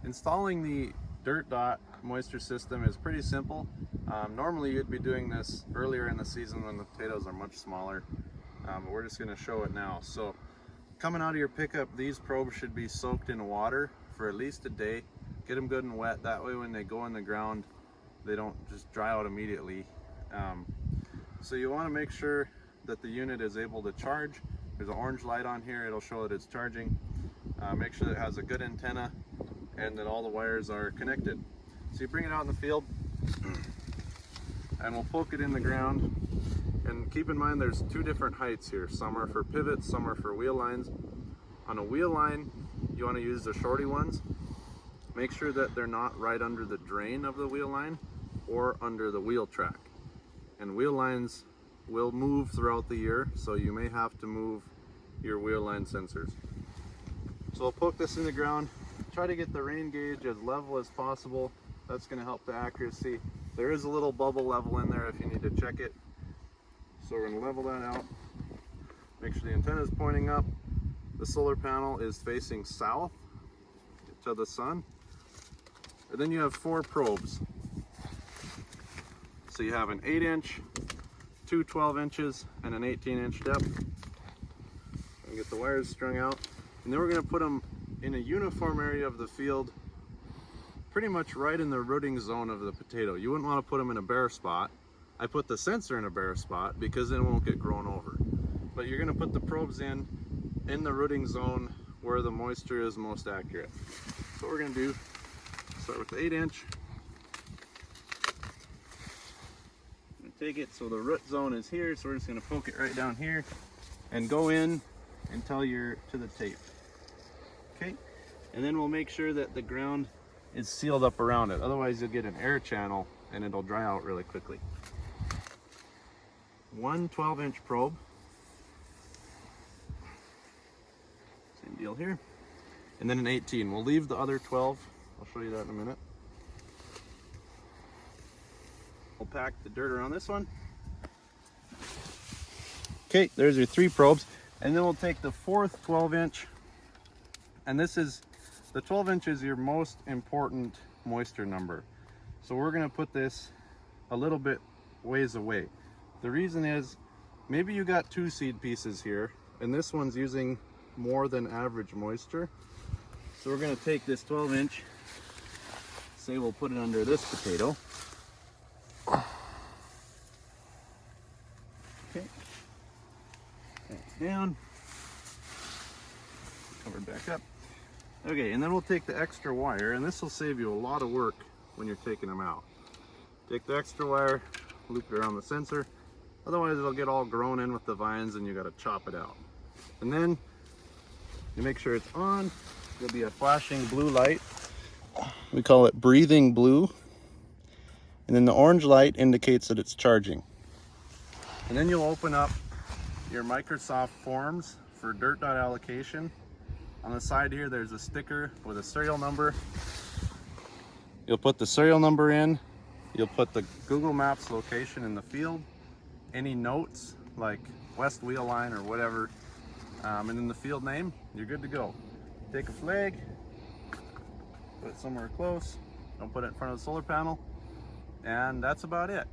Installing the DirtDot moisture system is pretty simple. Normally you'd be doing this earlier in the season when the potatoes are much smaller, but we're just going to show it now. So coming out of your pickup, these probes should be soaked in water for at least a day. Get them good and wet, that way when they go in the ground they don't just dry out immediately. So you want to make sure that the unit is able to charge. There's an orange light on here, it'll show that it's charging. Make sure that it has a good antenna and that all the wires are connected. So you bring it out in the field and we'll poke it in the ground. And keep in mind there's two different heights here. Some are for pivots, some are for wheel lines. On a wheel line, you want to use the shorty ones. Make sure that they're not right under the drain of the wheel line or under the wheel track. And wheel lines will move throughout the year, so you may have to move your wheel line sensors. So we'll poke this in the ground, try to get the rain gauge as level as possible. That's going to help the accuracy. There is a little bubble level in there if you need to check it. So we're going to level that out. Make sure the antenna is pointing up. The solar panel is facing south to the sun. And then you have 4 probes. So you have an 8-inch, 2 12 inches, and an 18-inch depth. And get the wires strung out. And then we're going to put them in a uniform area of the field, pretty much right in the rooting zone of the potato. You wouldn't want to put them in a bare spot. I put the sensor in a bare spot because then it won't get grown over. But you're going to put the probes in the rooting zone where the moisture is most accurate. So what we're going to do, start with the 8-inch. Take it so the root zone is here, so we're just going to poke it right down here and go in until you're to the tape. Okay, and then we'll make sure that the ground is sealed up around it, otherwise you'll get an air channel and it'll dry out really quickly. One 12-inch probe, same deal here, and then an 18. We'll leave the other 12, I'll show you that in a minute. We'll pack the dirt around this one. Okay, there's your 3 probes. And then we'll take the 4th 12-inch, and this is, the 12-inch is your most important moisture number. So we're gonna put this a little bit ways away. The reason is, maybe you got 2 seed pieces here, and this one's using more than average moisture. So we're gonna take this 12-inch, say we'll put it under this potato. Okay, down, covered back up. Okay, and then we'll take the extra wire, and this will save you a lot of work when you're taking them out. Take the extra wire, loop it around the sensor, otherwise it'll get all grown in with the vines and you got to chop it out. And then you make sure it's on. There'll be a flashing blue light. We call it breathing blue. And then the orange light indicates that it's charging. And then you'll open up your Microsoft Forms for DirtDot allocation. On the side here, there's a sticker with a serial number. You'll put the serial number in. You'll put the Google Maps location in the field. Any notes, like West Wheel Line or whatever, and then the field name, you're good to go. Take a flag, put it somewhere close. Don't put it in front of the solar panel. And that's about it.